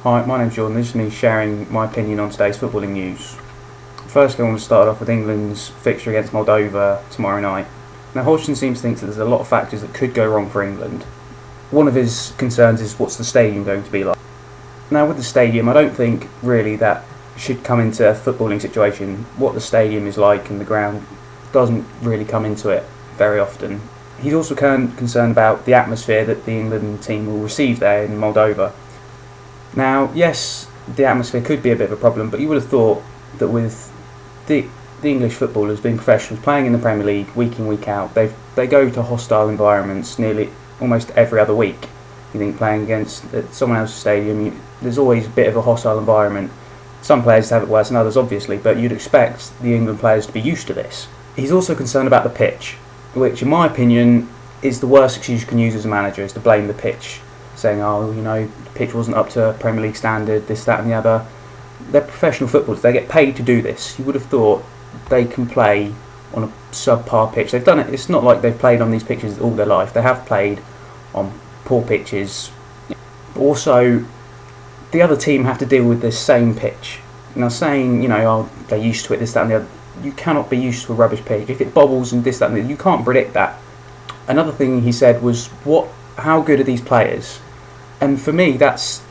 Hi, my name's Jordan. This is me sharing my opinion on today's footballing news. Firstly, I want to start off with England's fixture against Moldova tomorrow night. Now, Hodgson seems to think that there's a lot of factors that could go wrong for England. One of his concerns is what's the stadium going to be like. Now, with the stadium, I don't think really that should come into a footballing situation. What the stadium is like and the ground doesn't really come into it very often. He's also concerned about the atmosphere that the England team will receive there in Moldova. Now, yes, the atmosphere could be a bit of a problem, but you would have thought that with the English footballers being professionals, playing in the Premier League week in, week out, they go to hostile environments nearly almost every other week. You think playing against someone else's stadium, there's always a bit of a hostile environment. Some players have it worse than others, obviously, but you'd expect the England players to be used to this. He's also concerned about the pitch, which, in my opinion, is the worst excuse you can use as a manager, is to blame the pitch. Saying, the pitch wasn't up to Premier League standard, this, that and the other. They're professional footballers, they get paid to do this. You would have thought they can play on a subpar pitch. They've done it, it's not like they've played on these pitches all their life. They have played on poor pitches. Also, the other team have to deal with this same pitch. Now saying, they're used to it, this, that and the other, you cannot be used to a rubbish pitch. If it bobbles and this, that and the other, you can't predict that. Another thing he said was, how good are these players? And for me, that's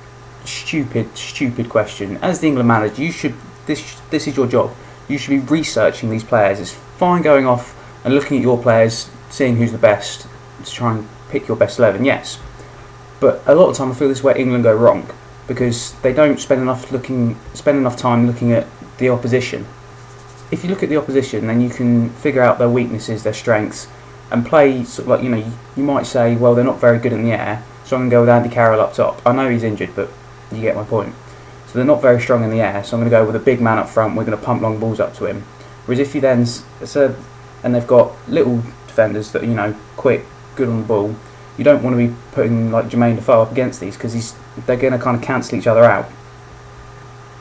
stupid question. As the England manager, this is your job. You should be researching these players. It's fine going off and looking at your players, seeing who's the best, to try and pick your best 11, yes. But a lot of the time I feel this is where England go wrong, because they don't spend enough time looking at the opposition. If you look at the opposition, then you can figure out their weaknesses, their strengths, and play sort of like, you might say, well, they're not very good in the air, so I'm going to go with Andy Carroll up top. I know he's injured, but you get my point. So they're not very strong in the air, so I'm going to go with a big man up front. We're going to pump long balls up to him. Whereas if you then said, and they've got little defenders that are, quick, good on the ball, you don't want to be putting like Jermaine Defoe up against these, because they're going to kind of cancel each other out.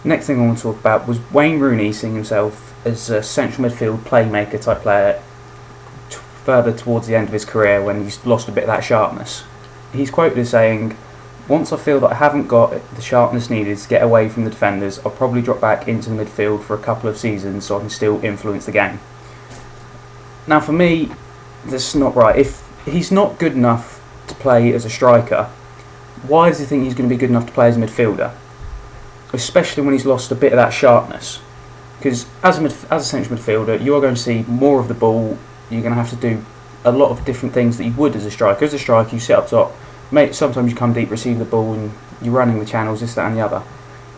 Next thing I want to talk about was Wayne Rooney seeing himself as a central midfield playmaker type player further towards the end of his career, when he's lost a bit of that sharpness. He's quoted as saying, "Once I feel that I haven't got the sharpness needed to get away from the defenders, I'll probably drop back into the midfield for a couple of seasons so I can still influence the game." Now for me, this is not right. If he's not good enough to play as a striker, why does he think he's going to be good enough to play as a midfielder? Especially when he's lost a bit of that sharpness. Because as a central midfielder, you are going to see more of the ball. You're going to have to do a lot of different things that you would as a striker. As a striker, you sit up top. Sometimes you come deep, receive the ball, and you're running the channels, this, that and the other.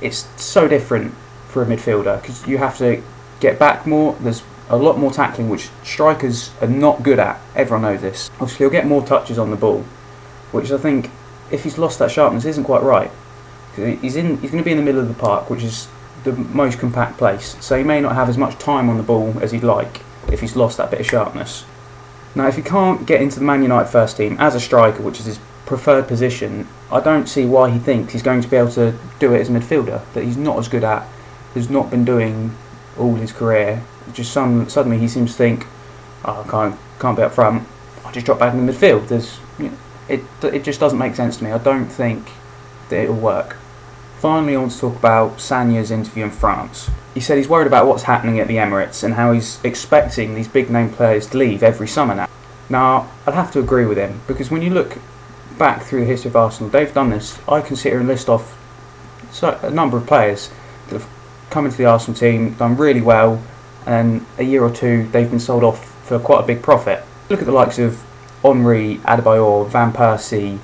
It's so different for a midfielder, because you have to get back more. There's a lot more tackling, which strikers are not good at. Everyone knows this. Obviously, he'll get more touches on the ball, which I think, if he's lost that sharpness, isn't quite right. He's going to be in the middle of the park, which is the most compact place, so he may not have as much time on the ball as he'd like if he's lost that bit of sharpness. Now, if he can't get into the Man United first team as a striker, which is his preferred position, I don't see why he thinks he's going to be able to do it as a midfielder, that he's not as good at, has not been doing all his career. Just suddenly he seems to think, I can't be up front, I'll just drop back in the midfield. It just doesn't make sense to me. I don't think that it'll work. Finally, I want to talk about Sagna's interview in France. He said he's worried about what's happening at the Emirates and how he's expecting these big name players to leave every summer now. Now, I'd have to agree with him, because when you look back through the history of Arsenal, they've done this. I can sit here and list off a number of players that have come into the Arsenal team, done really well, and a year or two they've been sold off for quite a big profit. Look at the likes of Henry, Adebayor, Van Persie,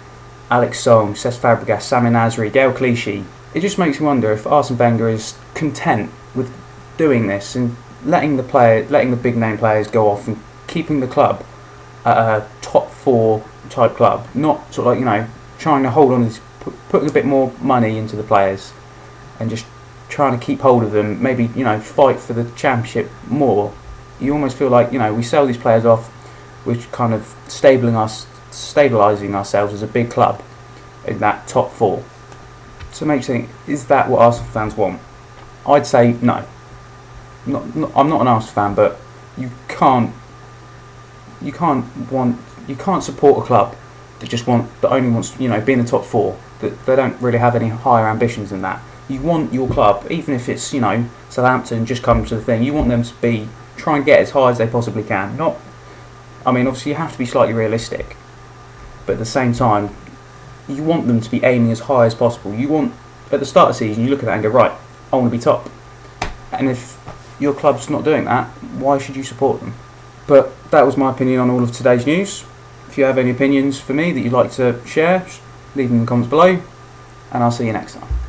Alex Song, Cesc Fabregas, Sami Nasri, Gael Clichy. It just makes me wonder if Arsene Wenger is content with doing this and letting the big name players go off and keeping the club at a top 4 type club, not sort of like, trying to hold on to this, putting a bit more money into the players and just trying to keep hold of them, maybe, fight for the championship more. You almost feel like, we sell these players off, we're kind of stabilising ourselves as a big club in that top 4. So it makes you think, is that what Arsenal fans want? I'd say no. I'm not an Arsenal fan, but you can't support a club that only wants to, be in the top 4. that they don't really have any higher ambitions than that. You want your club, even if it's, Southampton just come to the thing, you want them to try and get as high as they possibly can. Obviously you have to be slightly realistic, but at the same time, you want them to be aiming as high as possible. At the start of the season, you look at that and go, right, I want to be top. And if your club's not doing that, why should you support them? But that was my opinion on all of today's news. If you have any opinions for me that you'd like to share, leave them in the comments below, and I'll see you next time.